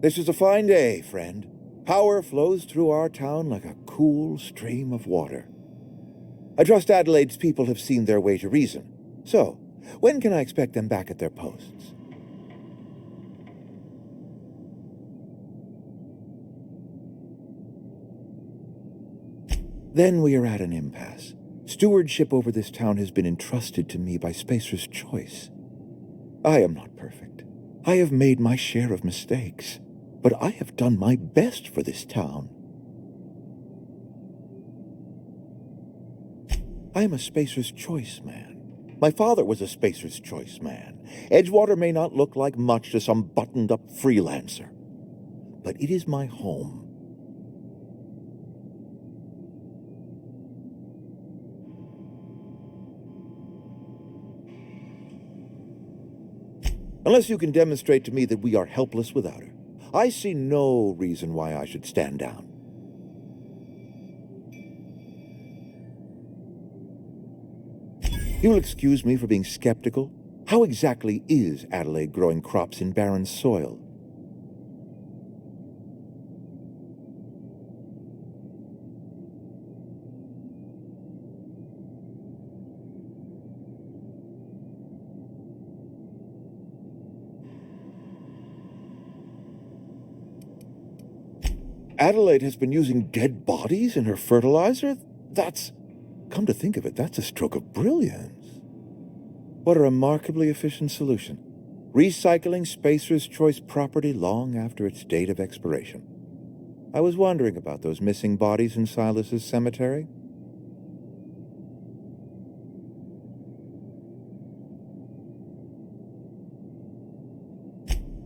This is a fine day, friend. Power flows through our town like a cool stream of water. I trust Adelaide's people have seen their way to reason. So, when can I expect them back at their posts? Then we are at an impasse. Stewardship over this town has been entrusted to me by Spacer's Choice. I am not perfect. I have made my share of mistakes, but I have done my best for this town. I am a Spacer's Choice man. My father was a Spacer's Choice man. Edgewater may not look like much to some buttoned-up freelancer, but it is my home. Unless you can demonstrate to me that we are helpless without her, I see no reason why I should stand down. You'll excuse me for being skeptical. How exactly is Adelaide growing crops in barren soil? Adelaide has been using dead bodies in her fertilizer? Come to think of it, that's a stroke of brilliance. What a remarkably efficient solution. Recycling Spacer's Choice property long after its date of expiration. I was wondering about those missing bodies in Silas's cemetery.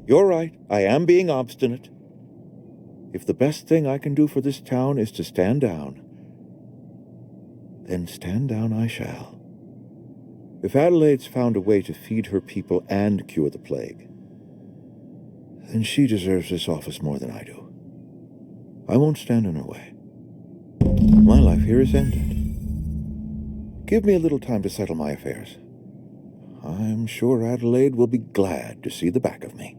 You're right, I am being obstinate. If the best thing I can do for this town is to stand down, then stand down I shall. If Adelaide's found a way to feed her people and cure the plague, then she deserves this office more than I do. I won't stand in her way. My life here is ended. Give me a little time to settle my affairs. I'm sure Adelaide will be glad to see the back of me.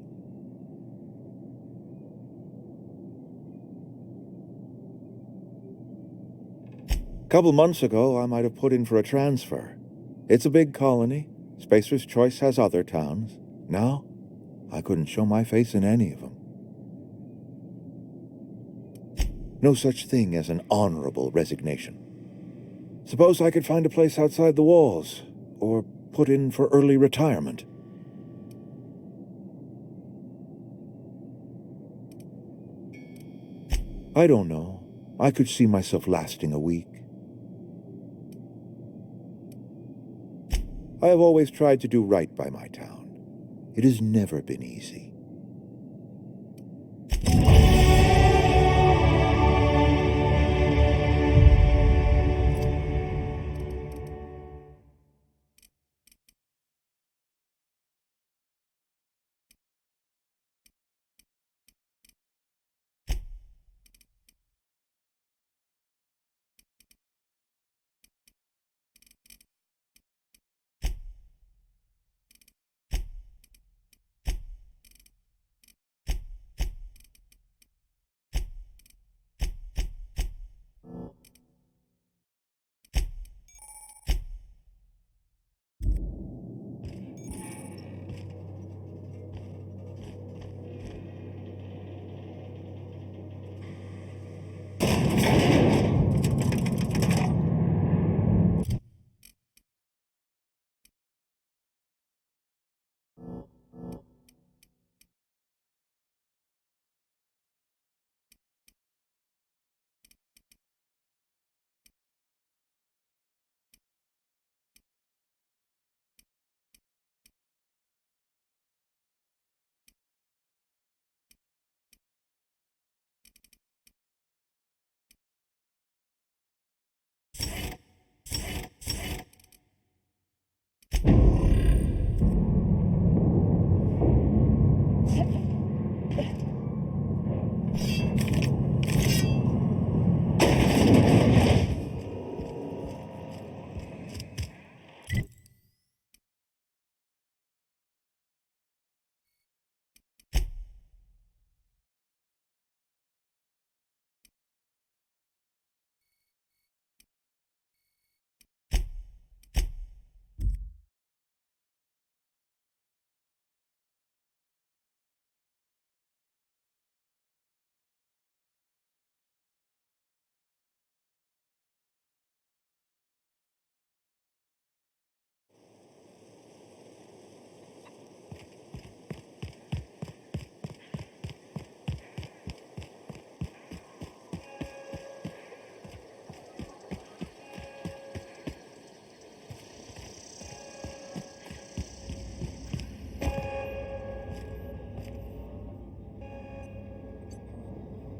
A couple months ago, I might have put in for a transfer. It's a big colony. Spacer's Choice has other towns. Now, I couldn't show my face in any of them. No such thing as an honorable resignation. Suppose I could find a place outside the walls, or put in for early retirement. I don't know. I could see myself lasting a week. I have always tried to do right by my town. It has never been easy.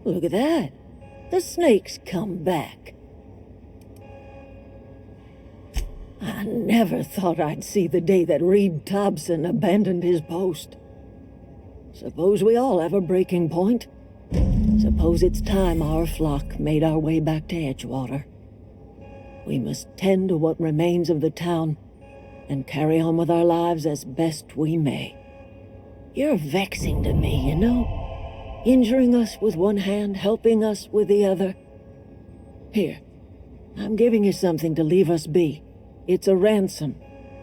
Look at that. The snake's come back. I never thought I'd see the day that Reed Thompson abandoned his post. Suppose we all have a breaking point. Suppose it's time our flock made our way back to Edgewater. We must tend to what remains of the town and carry on with our lives as best we may. You're vexing to me, you know? Injuring us with one hand, helping us with the other. Here, I'm giving you something to leave us be. It's a ransom,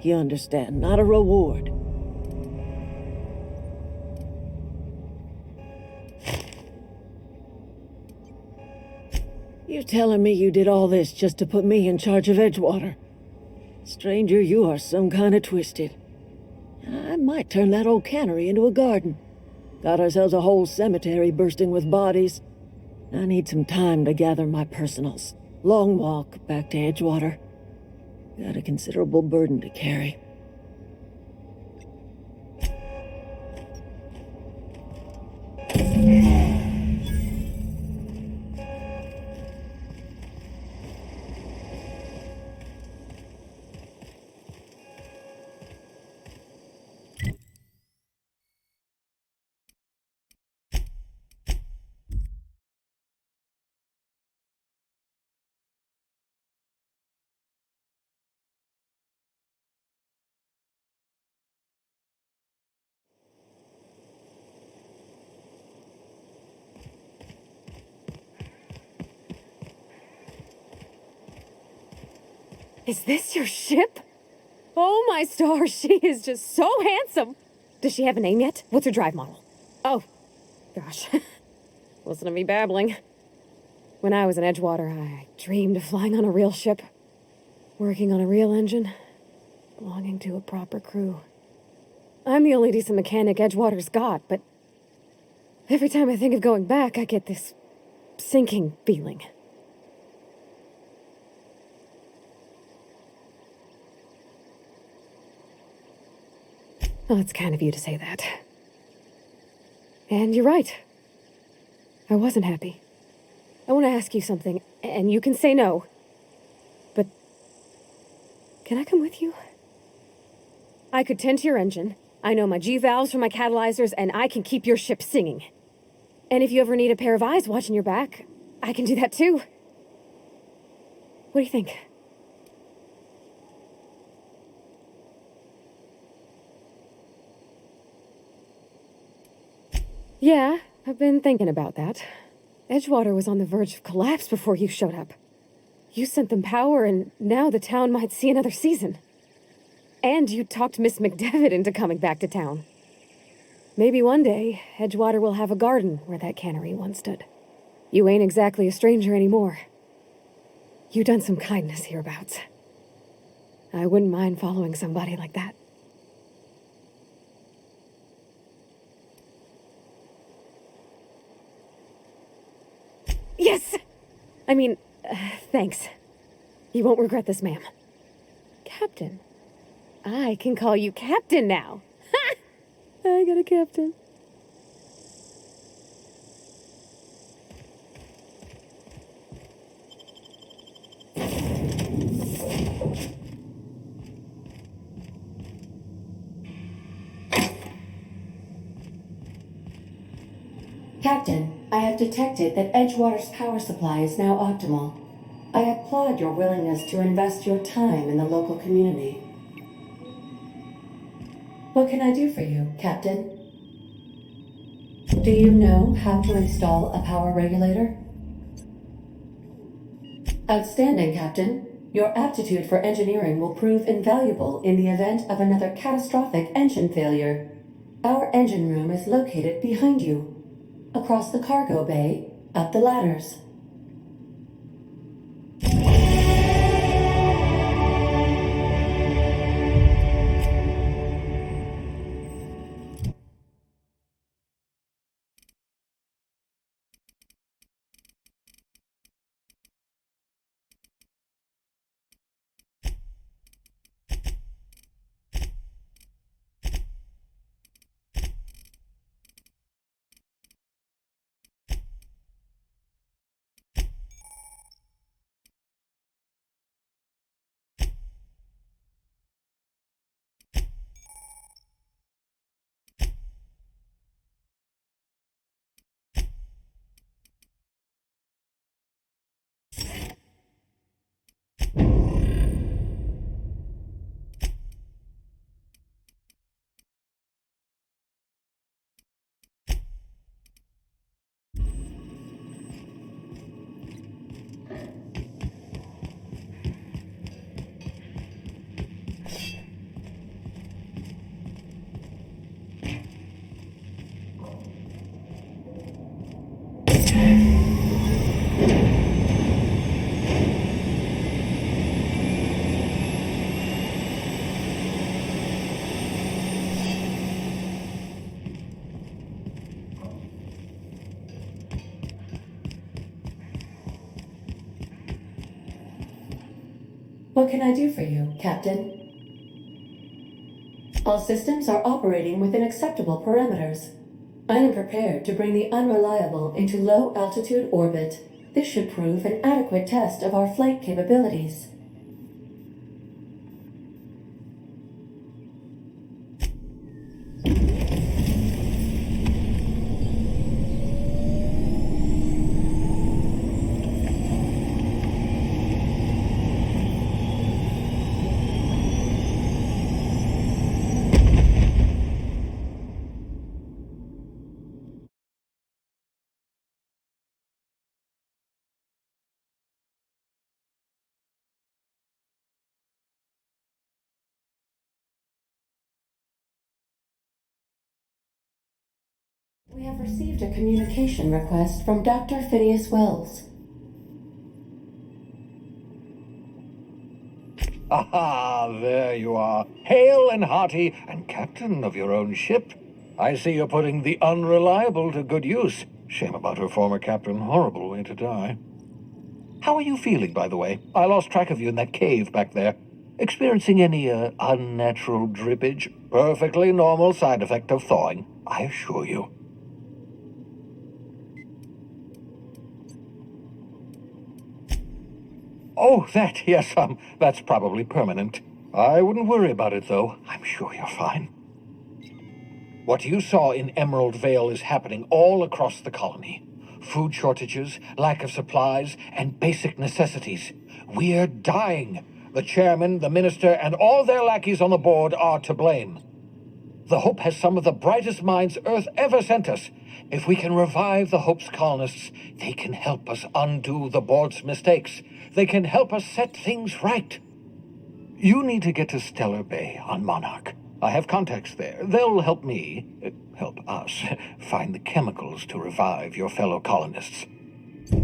you understand, not a reward. You're telling me you did all this just to put me in charge of Edgewater? Stranger, you are some kind of twisted. I might turn that old cannery into a garden. Got ourselves a whole cemetery bursting with bodies. I need some time to gather my personals. Long walk back to Edgewater. Got a considerable burden to carry. Is this your ship? Oh my stars, she is just so handsome. Does she have a name yet? What's her drive model? Oh, gosh. Listen to me babbling. When I was in Edgewater, I dreamed of flying on a real ship, working on a real engine, belonging to a proper crew. I'm the only decent mechanic Edgewater's got, but every time I think of going back, I get this sinking feeling. Well, it's kind of you to say that. And you're right. I wasn't happy. I want to ask you something, and you can say no. But can I come with you? I could tend to your engine. I know my G-valves from my catalyzers, and I can keep your ship singing. And if you ever need a pair of eyes watching your back, I can do that too. What do you think? Yeah, I've been thinking about that. Edgewater was on the verge of collapse before you showed up. You sent them power, and now the town might see another season. And you talked Miss McDevitt into coming back to town. Maybe one day, Edgewater will have a garden where that cannery once stood. You ain't exactly a stranger anymore. You done some kindness hereabouts. I wouldn't mind following somebody like that. Yes! I mean, thanks. You won't regret this, ma'am. Captain. I can call you Captain now. Ha! I got a captain. Captain, I have detected that Edgewater's power supply is now optimal. I applaud your willingness to invest your time in the local community. What can I do for you, Captain? Do you know how to install a power regulator? Outstanding, Captain. Your aptitude for engineering will prove invaluable in the event of another catastrophic engine failure. Our engine room is located behind you. Across the cargo bay, up the ladders. What can I do for you, Captain? All systems are operating within acceptable parameters. I am prepared to bring the Unreliable into low-altitude orbit. This should prove an adequate test of our flight capabilities. We have received a communication request from Dr. Phineas Wells. Ah, there you are, hale and hearty, and captain of your own ship. I see you're putting the Unreliable to good use. Shame about her former captain. Horrible way to die. How are you feeling, by the way? I lost track of you in that cave back there. Experiencing any, unnatural drippage? Perfectly normal side effect of thawing, I assure you. Oh, that, yes, that's probably permanent. I wouldn't worry about it, though. I'm sure you're fine. What you saw in Emerald Vale is happening all across the colony. Food shortages, lack of supplies, and basic necessities. We're dying. The chairman, the minister, and all their lackeys on the board are to blame. The Hope has some of the brightest minds Earth ever sent us. If we can revive the Hope's colonists, they can help us undo the board's mistakes. They can help us set things right. You need to get to Stellar Bay on Monarch. I have contacts there. They'll help help us, find the chemicals to revive your fellow colonists.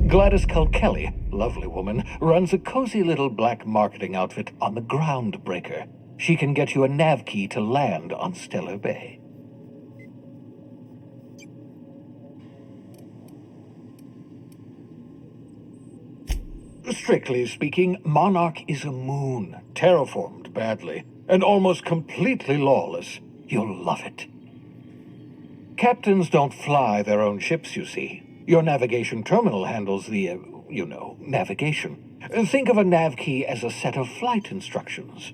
Gladys Culkelly, lovely woman, runs a cozy little black marketing outfit on the Groundbreaker. She can get you a nav key to land on Stellar Bay. Strictly speaking, Monarch is a moon, terraformed badly, and almost completely lawless. You'll love it. Captains don't fly their own ships, you see. Your navigation terminal handles the, navigation. Think of a nav key as a set of flight instructions.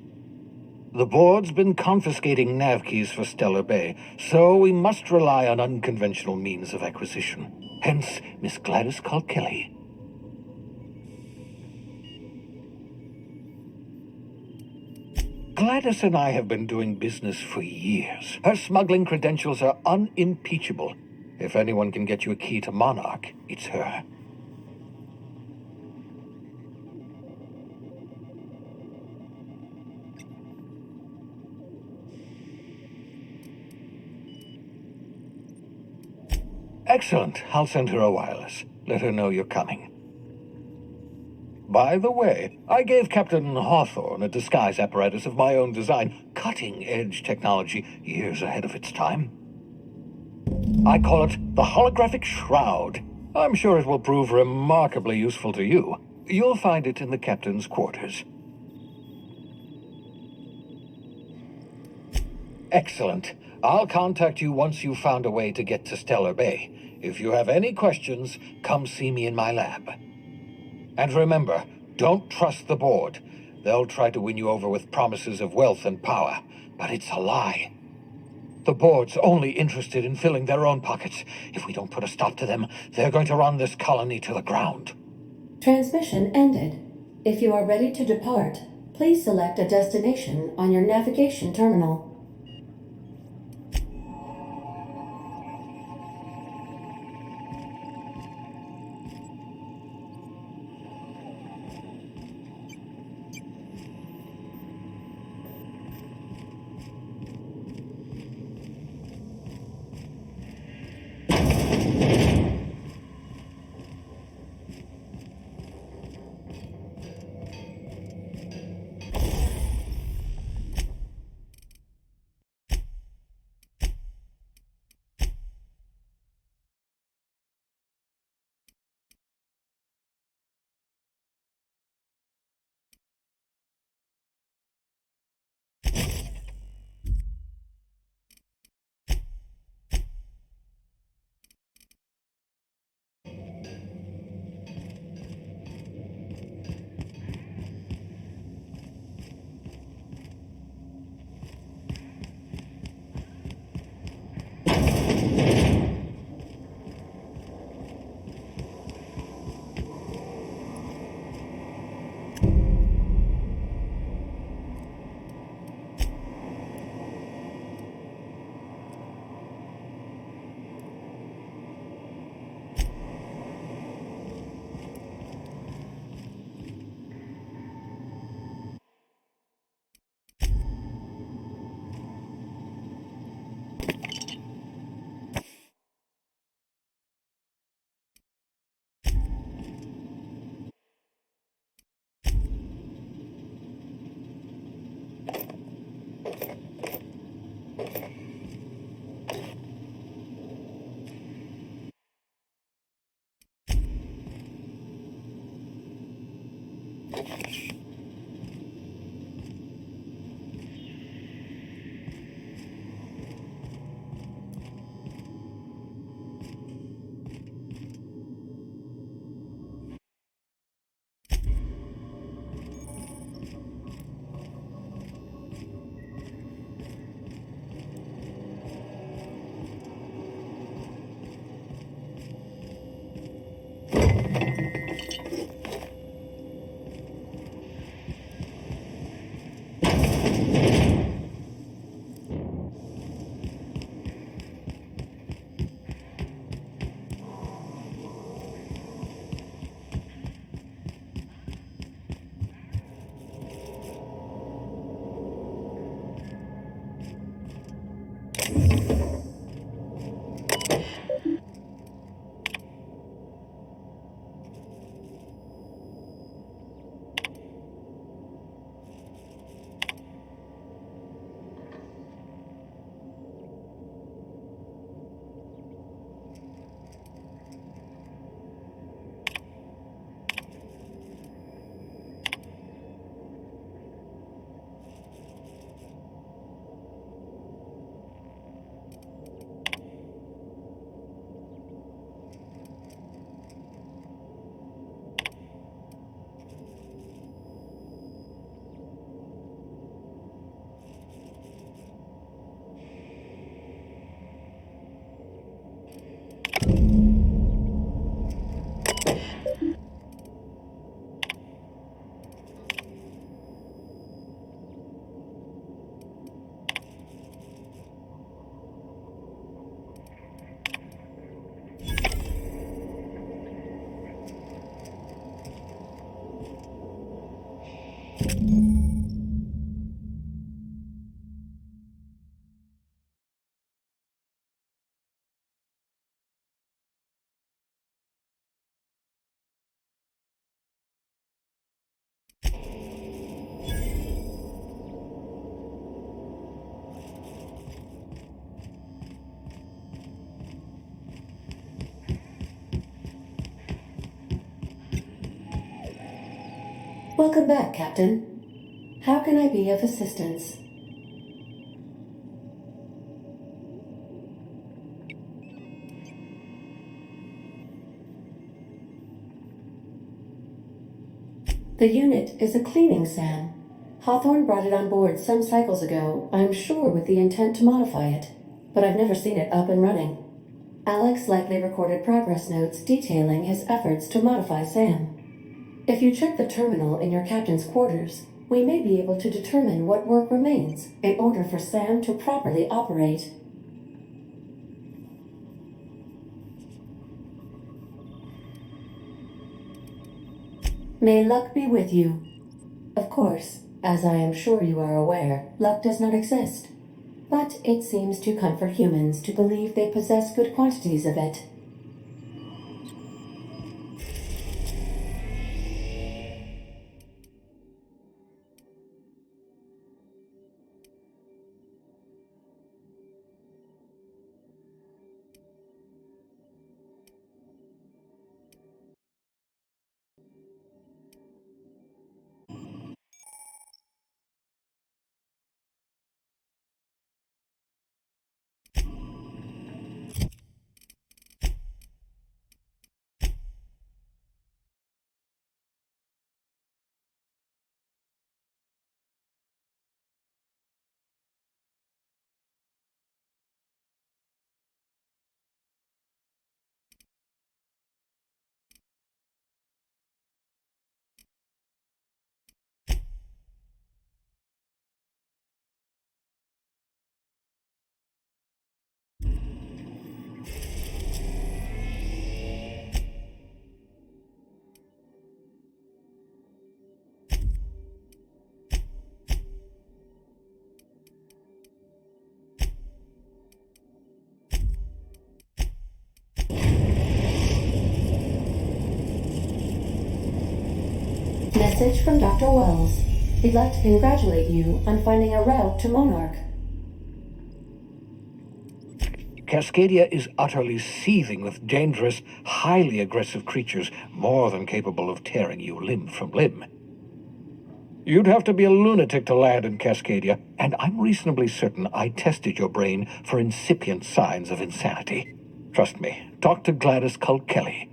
The board's been confiscating nav keys for Stellar Bay, so we must rely on unconventional means of acquisition. Hence, Miss Gladys Culkelly. Gladys and I have been doing business for years. Her smuggling credentials are unimpeachable. If anyone can get you a key to Monarch, it's her. Excellent. I'll send her a wireless. Let her know you're coming. By the way, I gave Captain Hawthorne a disguise apparatus of my own design, cutting-edge technology, years ahead of its time. I call it the Holographic Shroud. I'm sure it will prove remarkably useful to you. You'll find it in the captain's quarters. Excellent. I'll contact you once you've found a way to get to Stellar Bay. If you have any questions, come see me in my lab. And remember, don't trust the board. They'll try to win you over with promises of wealth and power, but it's a lie. The board's only interested in filling their own pockets. If we don't put a stop to them, they're going to run this colony to the ground. Transmission ended. If you are ready to depart, please select a destination on your navigation terminal. Welcome back, Captain. How can I be of assistance? The unit is a cleaning SAM. Hawthorne brought it on board some cycles ago, I'm sure with the intent to modify it, but I've never seen it up and running. Alex likely recorded progress notes detailing his efforts to modify SAM. If you check the terminal in your captain's quarters, we may be able to determine what work remains in order for SAM to properly operate. May luck be with you. Of course, as I am sure you are aware, luck does not exist. But it seems to comfort humans to believe they possess good quantities of it. Message from Dr. Wells. He'd like to congratulate you on finding a route to Monarch. Cascadia is utterly seething with dangerous, highly aggressive creatures more than capable of tearing you limb from limb. You'd have to be a lunatic to land in Cascadia, and I'm reasonably certain I tested your brain for incipient signs of insanity. Trust me, talk to Gladys Culkelly.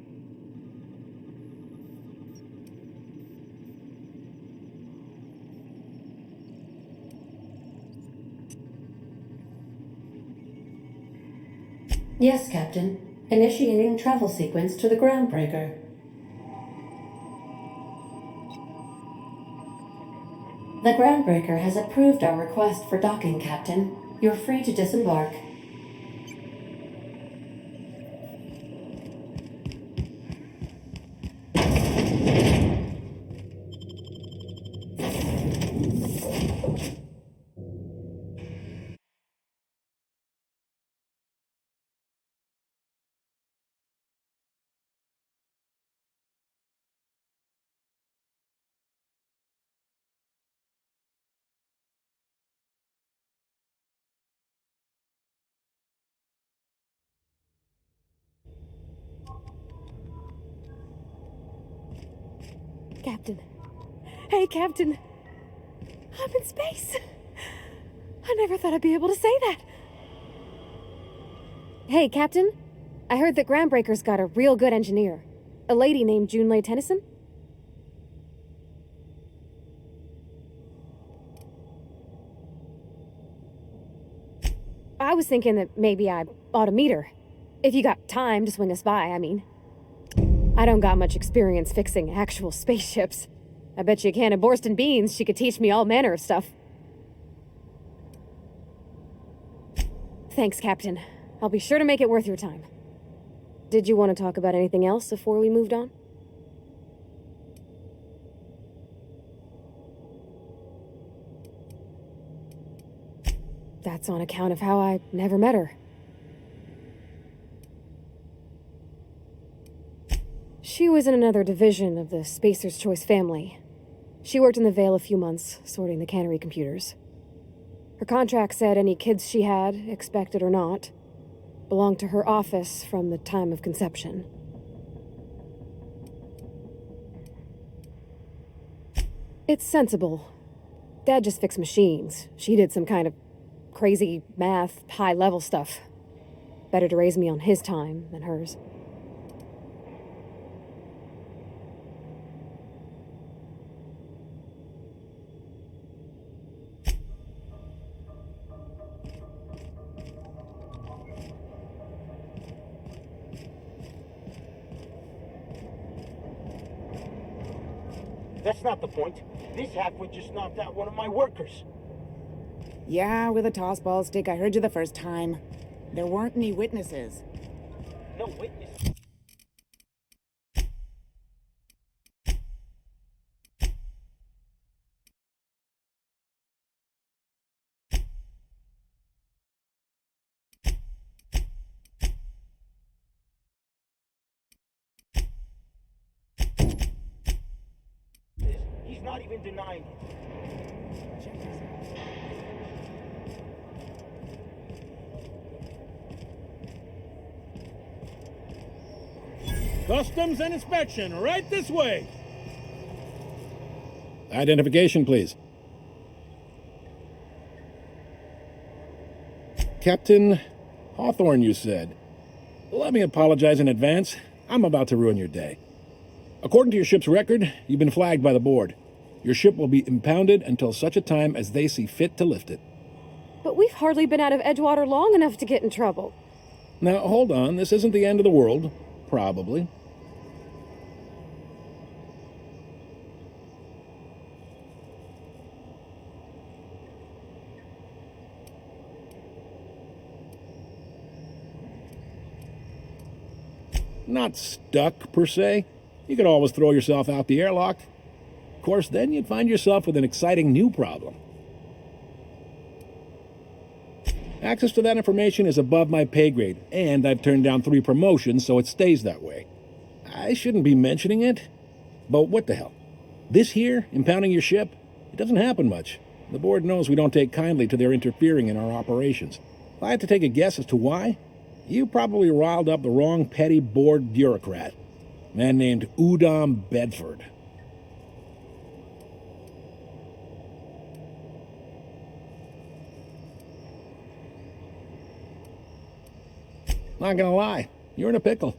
Yes, Captain. Initiating travel sequence to the Groundbreaker. The Groundbreaker has approved our request for docking, Captain. You're free to disembark. Captain. Hey, Captain. I'm in space. I never thought I'd be able to say that. Hey, Captain. I heard that Groundbreaker's got a real good engineer. A lady named Junlei Tennyson. I was thinking that maybe I ought to meet her. If you got time to swing us by, I mean. I don't got much experience fixing actual spaceships. I bet you a can of Borston beans she could teach me all manner of stuff. Thanks, Captain. I'll be sure to make it worth your time. Did you want to talk about anything else before we moved on? That's on account of how I never met her. She was in another division of the Spacer's Choice family. She worked in the Vale a few months, sorting the cannery computers. Her contract said any kids she had, expected or not, belonged to her office from the time of conception. It's sensible. Dad just fixed machines. She did some kind of crazy math, high-level stuff. Better to raise me on his time than hers. That's not the point. This halfwit just knocked out one of my workers. Yeah, with a tossball stick. I heard you the first time. There weren't any witnesses. No witness. He's not even denying it. Customs and inspection, right this way. Identification, please. Captain Hawthorne, you said. Let me apologize in advance. I'm about to ruin your day. According to your ship's record, you've been flagged by the board. Your ship will be impounded until such a time as they see fit to lift it. But we've hardly been out of Edgewater long enough to get in trouble. Now, hold on. This isn't the end of the world. Probably. Not stuck, per se. You could always throw yourself out the airlock. Of course, then you'd find yourself with an exciting new problem. Access to that information is above my pay grade, and I've turned down 3 promotions, so it stays that way. I shouldn't be mentioning it, but what the hell? This here, impounding your ship, it doesn't happen much. The board knows we don't take kindly to their interfering in our operations. If I had to take a guess as to why, you probably riled up the wrong petty board bureaucrat. A man named Udom Bedford. Not gonna lie, you're in a pickle.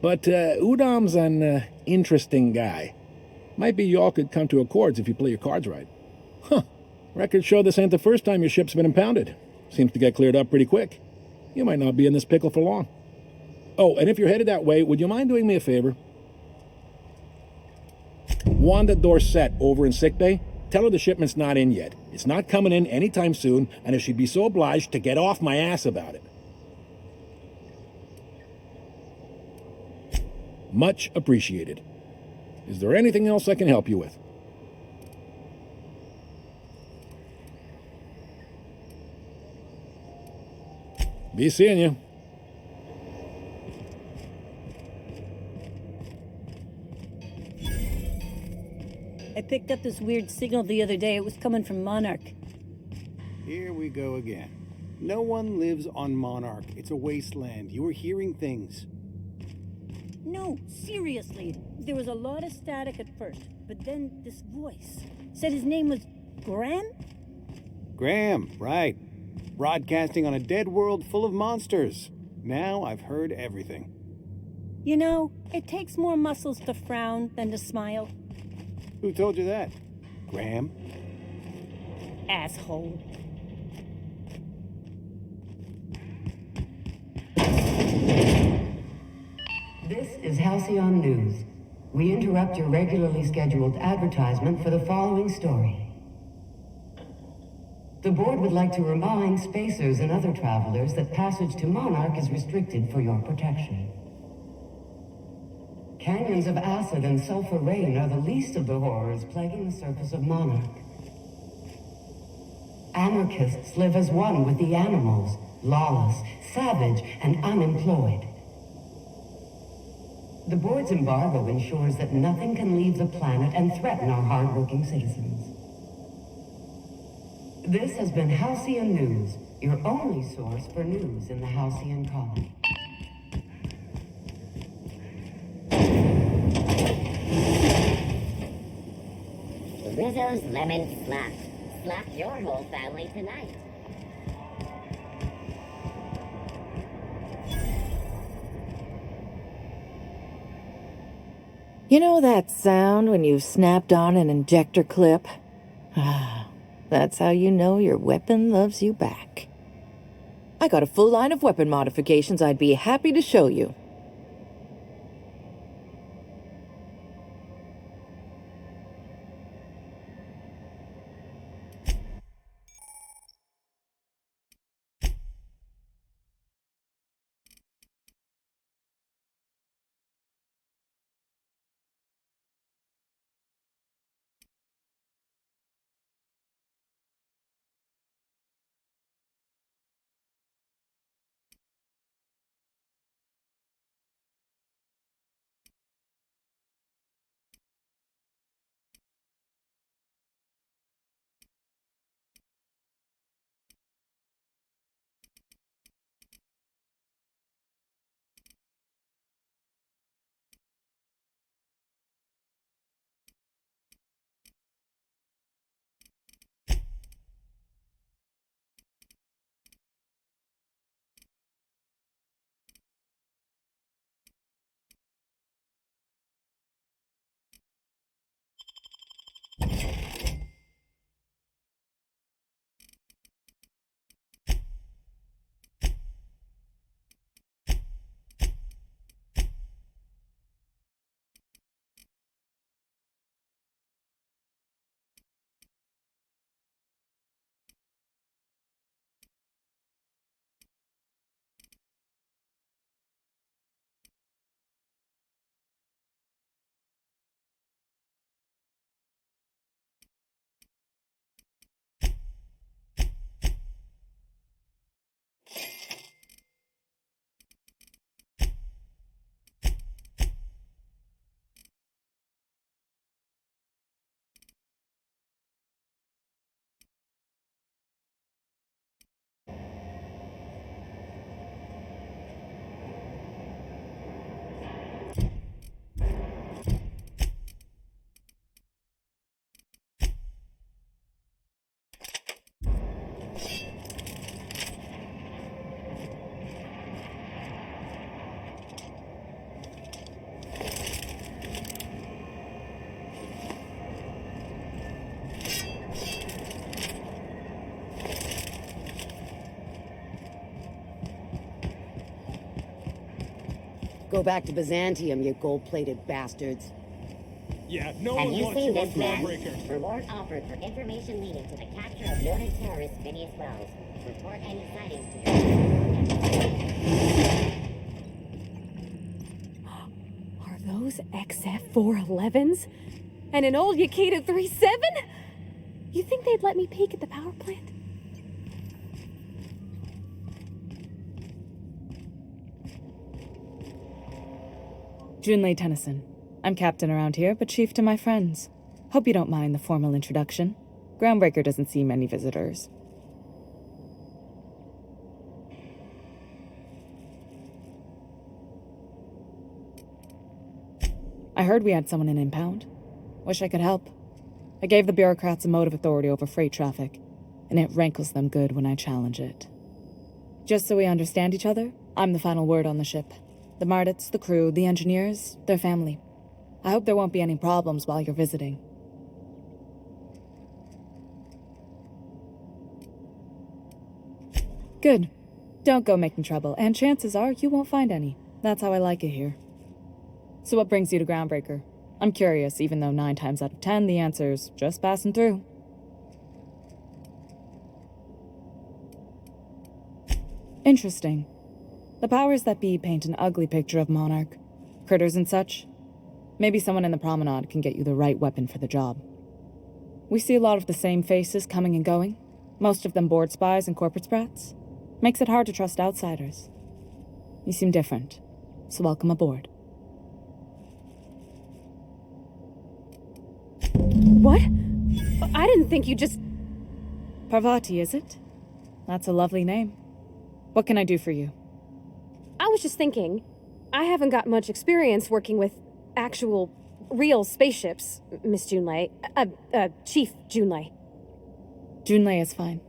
But Udam's an interesting guy. Might be y'all could come to accords if you play your cards right. Huh. Records show this ain't the first time your ship's been impounded. Seems to get cleared up pretty quick. You might not be in this pickle for long. Oh, and if you're headed that way, would you mind doing me a favor? Wanda Dorset over in sickbay, tell her the shipment's not in yet. It's not coming in anytime soon, and if she'd be so obliged to get off my ass about it. Much appreciated. Is there anything else I can help you with? Be seeing you. I picked up this weird signal the other day. It was coming from Monarch. Here we go again. No one lives on Monarch. It's a wasteland. You were hearing things. No, seriously. There was a lot of static at first, but then this voice said his name was Graham? Graham, right. Broadcasting on a dead world full of monsters. Now I've heard everything. You know, it takes more muscles to frown than to smile. Who told you that? Graham? Asshole. This is Halcyon News. We interrupt your regularly scheduled advertisement for the following story. The board would like to remind spacers and other travelers that passage to Monarch is restricted for your protection. Canyons of acid and sulfur rain are the least of the horrors plaguing the surface of Monarch. Anarchists live as one with the animals, lawless, savage, and unemployed. The board's embargo ensures that nothing can leave the planet and threaten our hardworking citizens. This has been Halcyon News, your only source for news in the Halcyon colony. Rizzo's Lemon Slap. Slap your whole family tonight. You know that sound when you've snapped on an injector clip? That's how you know your weapon loves you back. I got a full line of weapon modifications I'd be happy to show you. Go back to Byzantium, you gold-plated bastards. Yeah, no Have one you wants seen you on this man? Groundbreaker. Reward offered for information leading to the capture of noted terrorist Phineas Wells. Report any sightings to your... Are those XF-411s? And an old Yakita 37? You think they'd let me peek at the power plant? Junlei Tennyson. I'm captain around here, but chief to my friends. Hope you don't mind the formal introduction. Groundbreaker doesn't see many visitors. I heard we had someone in impound. Wish I could help. I gave the bureaucrats a motive authority over freight traffic, and it rankles them good when I challenge it. Just so we understand each other, I'm the final word on the ship. The Mardits, the crew, the engineers, their family. I hope there won't be any problems while you're visiting. Good. Don't go making trouble, and chances are you won't find any. That's how I like it here. So what brings you to Groundbreaker? I'm curious, even though 9 times out of 10 the answer's just passing through. Interesting. The powers that be paint an ugly picture of Monarch. Critters and such. Maybe someone in the promenade can get you the right weapon for the job. We see a lot of the same faces coming and going. Most of them board spies and corporate sprats. Makes it hard to trust outsiders. You seem different, so welcome aboard. What? I didn't think you just... Parvati, is it? That's a lovely name. What can I do for you? I was just thinking, I haven't got much experience working with actual, real spaceships, Miss Junlei. Chief Junlei. Junlei is fine.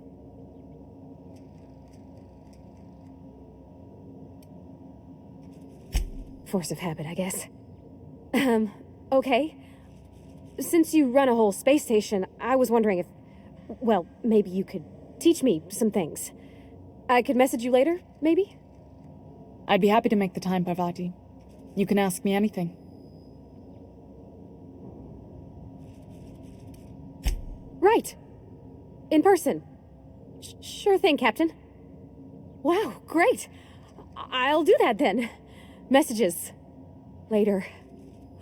Force of habit, I guess. Okay. Since you run a whole space station, I was wondering if... Well, maybe you could teach me some things. I could message you later, maybe? I'd be happy to make the time, Parvati. You can ask me anything. Right. In person. Sure thing, Captain. Wow, great. I'll do that then. Messages. Later.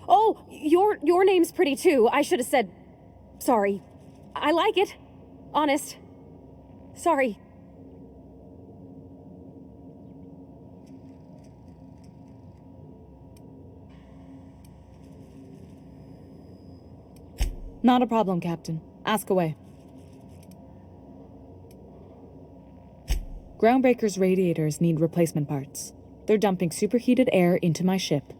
Oh, your name's pretty too. I should have said... Sorry. I like it. Honest. Sorry. Not a problem, Captain. Ask away. Groundbreaker's radiators need replacement parts. They're dumping superheated air into my ship.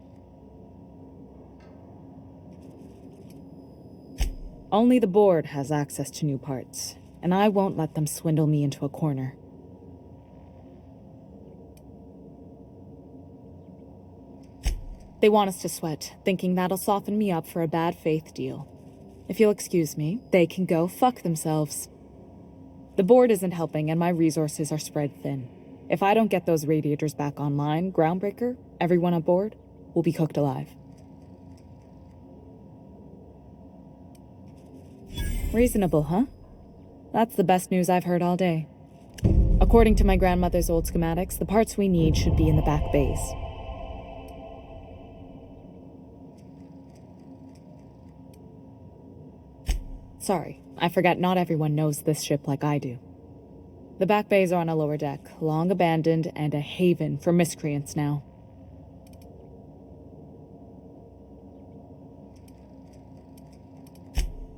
Only the board has access to new parts, and I won't let them swindle me into a corner. They want us to sweat, thinking that'll soften me up for a bad faith deal. If you'll excuse me, they can go fuck themselves. The board isn't helping, and my resources are spread thin. If I don't get those radiators back online, Groundbreaker, everyone aboard, will be cooked alive. Reasonable, huh? That's the best news I've heard all day. According to my grandmother's old schematics, the parts we need should be in the back bays. Sorry, I forgot not everyone knows this ship like I do. The back bays are on a lower deck, long abandoned and a haven for miscreants now.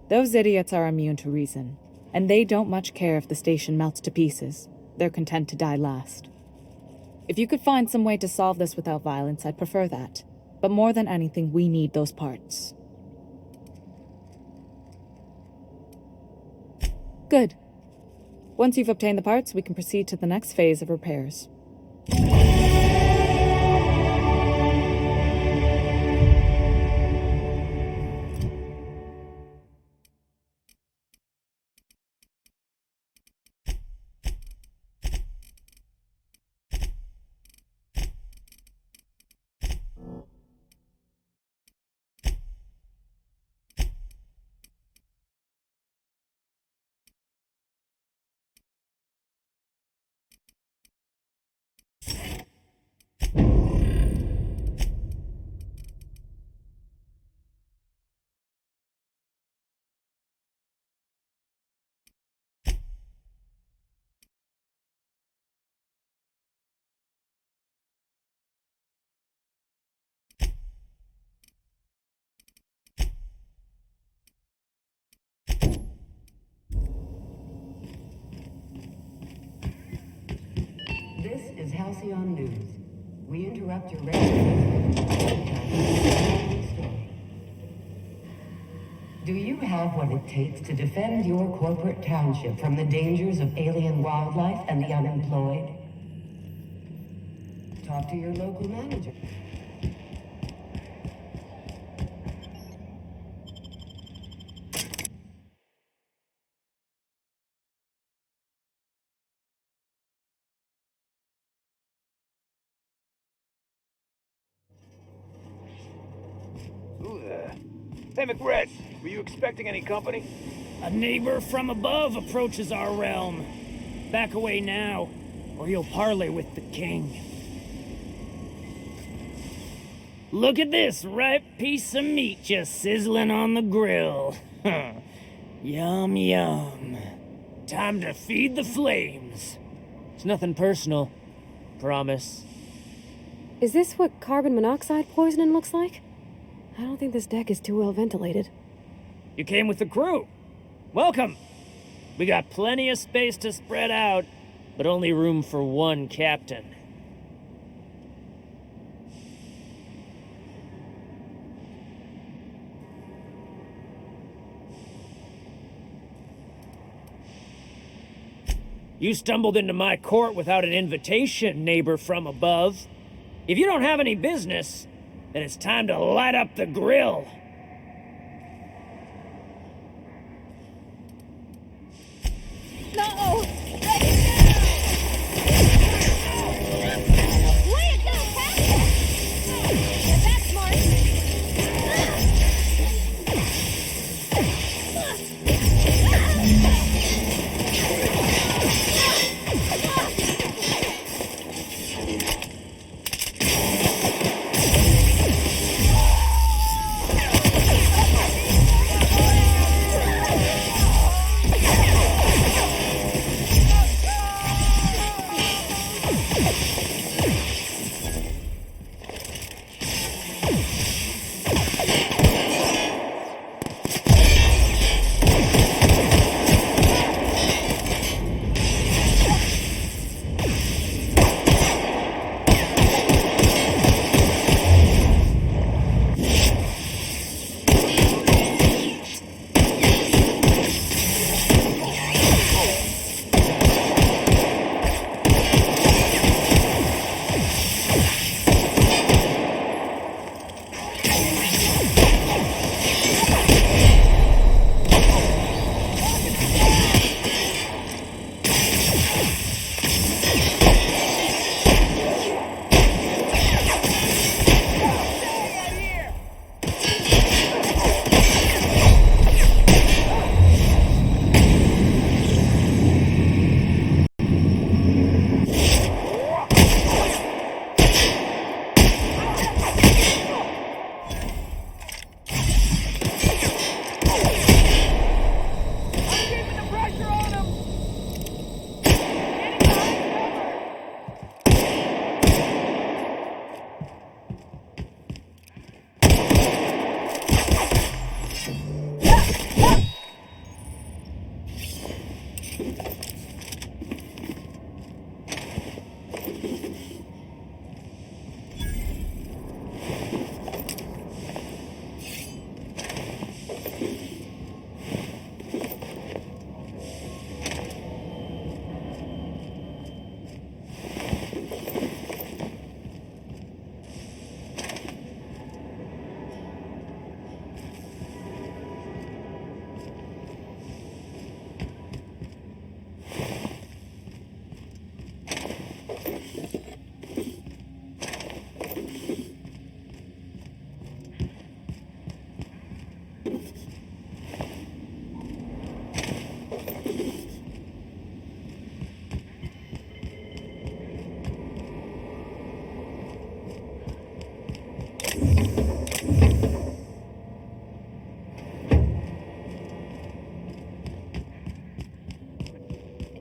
Those idiots are immune to reason, and they don't much care if the station melts to pieces. They're content to die last. If you could find some way to solve this without violence, I'd prefer that. But more than anything, we need those parts. Good. Once you've obtained the parts, we can proceed to the next phase of repairs. This is Halcyon News. We interrupt your regular story. Do you have what it takes to defend your corporate township from the dangers of alien wildlife and the unemployed? Talk to your local manager. Who the... Hey, McRed, were you expecting any company? A neighbor from above approaches our realm. Back away now, or you'll parley with the king. Look at this ripe piece of meat just sizzling on the grill. Yum, yum. Time to feed the flames. It's nothing personal. Promise. Is this what carbon monoxide poisoning looks like? I don't think this deck is too well ventilated. You came with the crew. Welcome. We got plenty of space to spread out, but only room for one captain. You stumbled into my court without an invitation, neighbor from above. If you don't have any business, then it's time to light up the grill. No! Way to go, Captain! Yeah, that's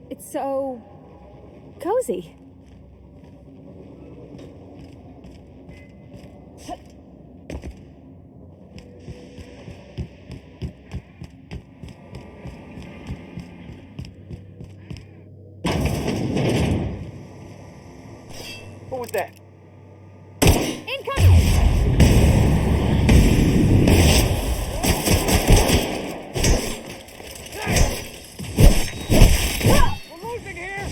It's so cozy. What was that? We're losing here!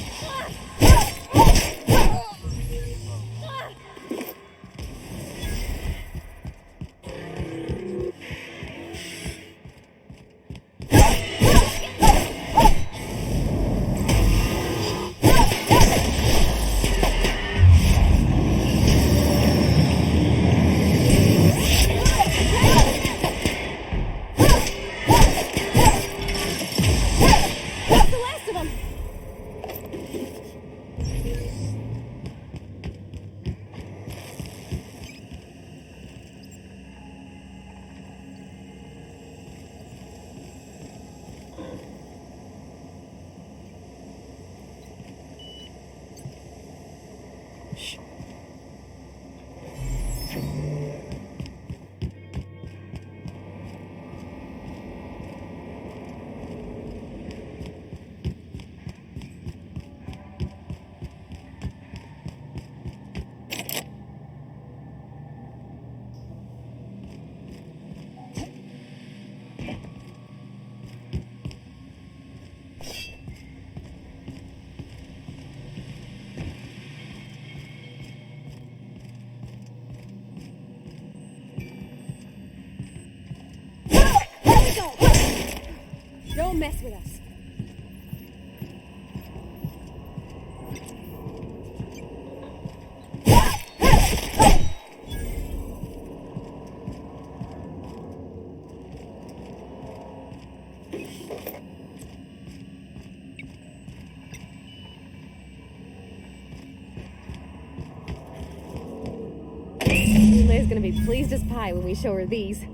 That's the last of them! Don't mess with us. Liz gonna be pleased as pie when we show her these.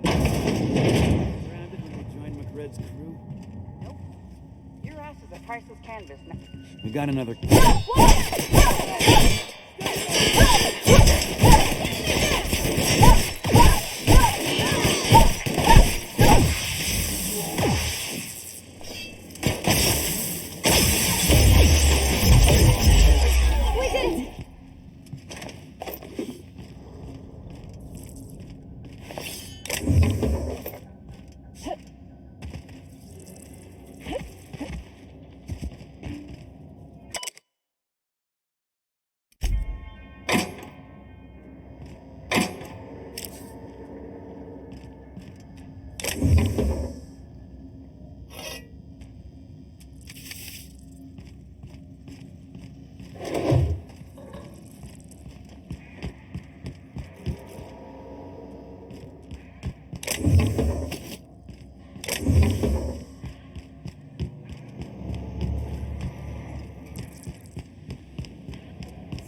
Grounded when you join McRed's crew? Nope. Your ass is a priceless canvas. We got another. We did it!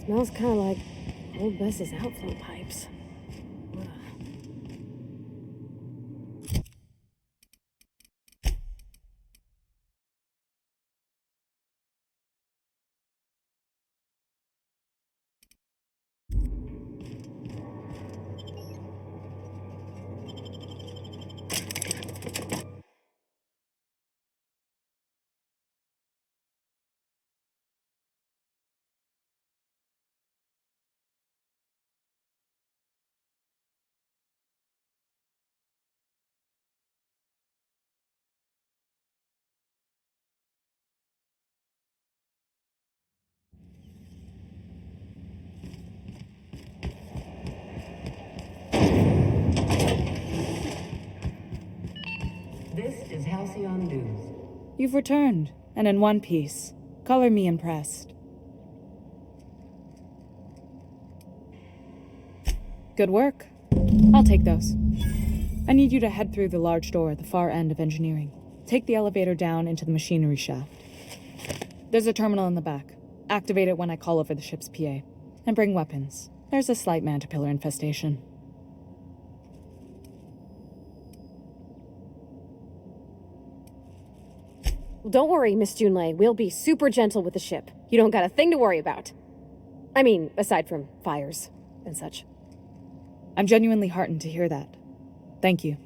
Smells kind of like old Bess's outflow pipes. Ugh. This is Halcyon News. You've returned, and in one piece. Color me impressed. Good work. I'll take those. I need you to head through the large door at the far end of engineering. Take the elevator down into the machinery shaft. There's a terminal in the back. Activate it when I call over the ship's PA. And bring weapons. There's a slight mantipillar infestation. Don't worry, Miss Junlei. We'll be super gentle with the ship. You don't got a thing to worry about. I mean, aside from fires and such. I'm genuinely heartened to hear that. Thank you.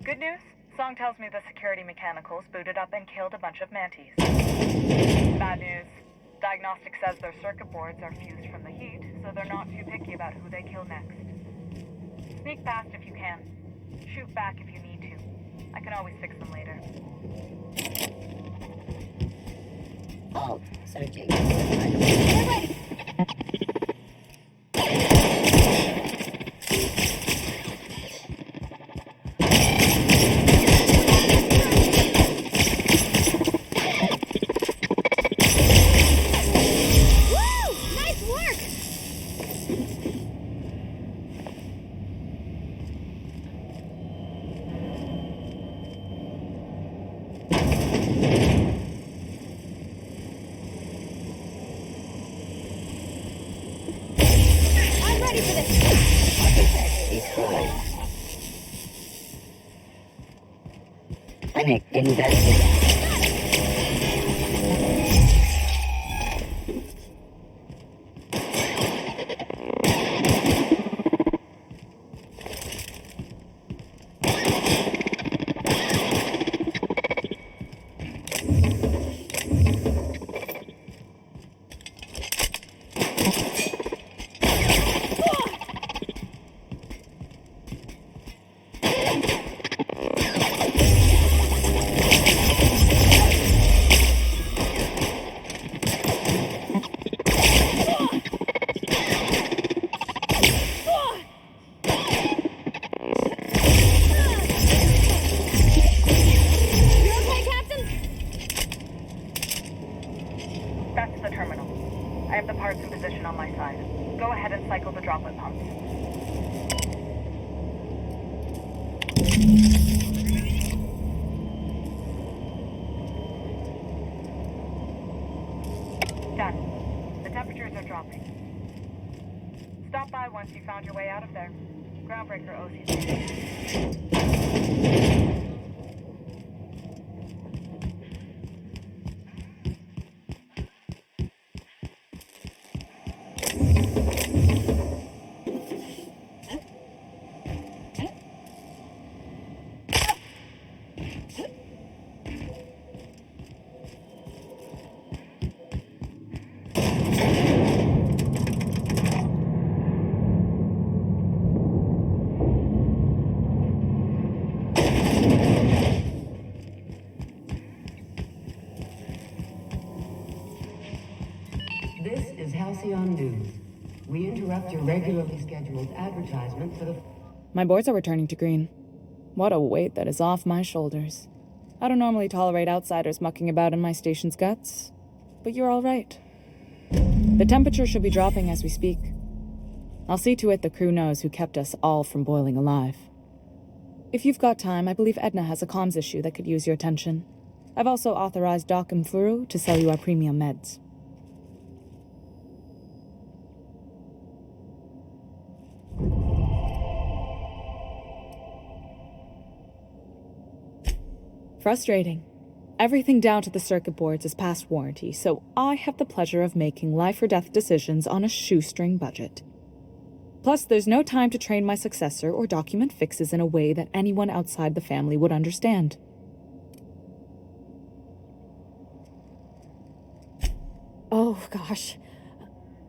Good news? Song tells me the security mechanicals booted up and killed a bunch of mantis. Bad news. Diagnostic says their circuit boards are fused from the heat, so they're not too picky about who they kill next. Sneak past if you can. Shoot back if you need to. I can always fix them later. Halt. Searching. Get ready! Clinic investigate. Done. The temperatures are dropping. Stop by once you found your way out of there. Groundbreaker owes you. This is Halcyon News. We interrupt your regularly scheduled advertisement for the... My boards are returning to green. What a weight that is off my shoulders. I don't normally tolerate outsiders mucking about in my station's guts, but you're all right. The temperature should be dropping as we speak. I'll see to it the crew knows who kept us all from boiling alive. If you've got time, I believe Edna has a comms issue that could use your attention. I've also authorized Doc and Furu to sell you our premium meds. Frustrating. Everything down to the circuit boards is past warranty, so I have the pleasure of making life or death decisions on a shoestring budget. Plus, there's no time to train my successor or document fixes in a way that anyone outside the family would understand. Oh, gosh.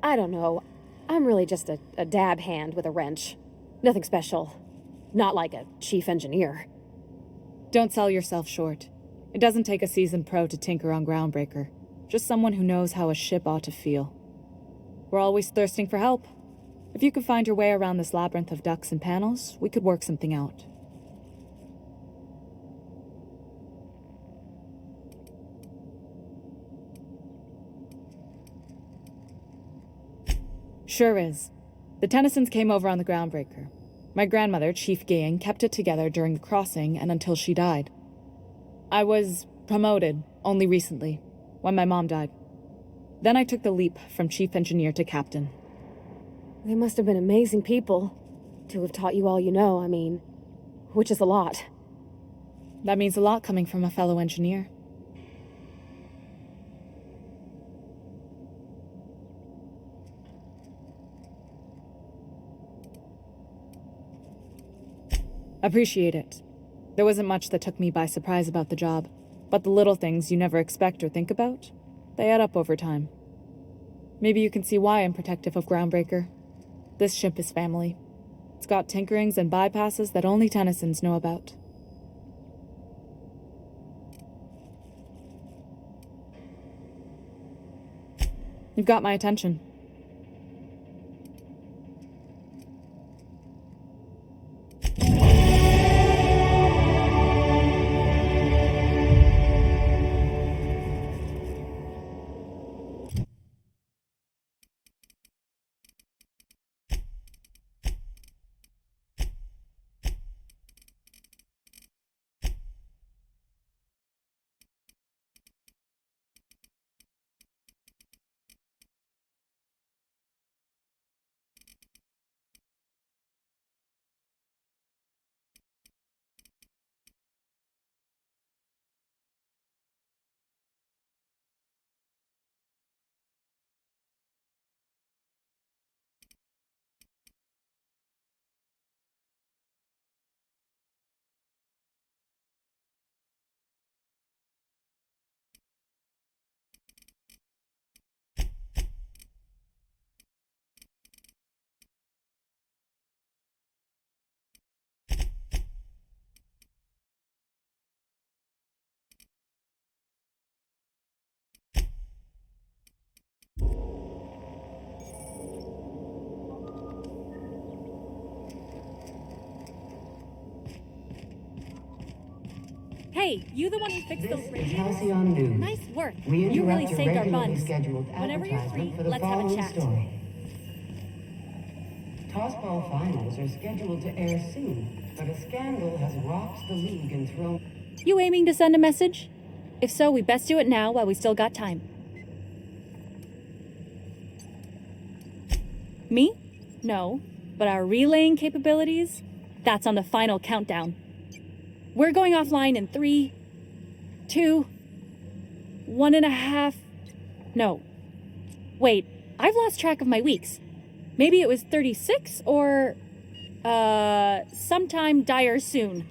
I don't know. I'm really just a dab hand with a wrench. Nothing special. Not like a chief engineer. Don't sell yourself short. It doesn't take a seasoned pro to tinker on Groundbreaker. Just someone who knows how a ship ought to feel. We're always thirsting for help. If you could find your way around this labyrinth of ducts and panels, we could work something out. Sure is. The Tennysons came over on the Groundbreaker. My grandmother, Chief Gayan, kept it together during the crossing and until she died. I was promoted only recently, when my mom died. Then I took the leap from chief engineer to captain. They must have been amazing people to have taught you all you know, I mean, which is a lot. That means a lot coming from a fellow engineer. Appreciate it. There wasn't much that took me by surprise about the job, but the little things you never expect or think about, they add up over time. Maybe you can see why I'm protective of Groundbreaker. This ship is family. It's got tinkerings and bypasses that only Tennysons know about. You've got my attention. Hey, you the one who fixed those radios? Halcyon News. Nice work. We You really interrupt your saved our regularly buns. scheduled Whenever you're free, advertisement for the let's have a following chat. story. Tossball finals are scheduled to air soon, but a scandal has rocked the league and thrown... You aiming to send a message? If so, we best do it now while we still got time. Me? No. But our relaying capabilities? That's on the final countdown. We're going offline in 3, 2, 1.5... No. Wait, I've lost track of my weeks. Maybe it was 36 or... sometime dire soon.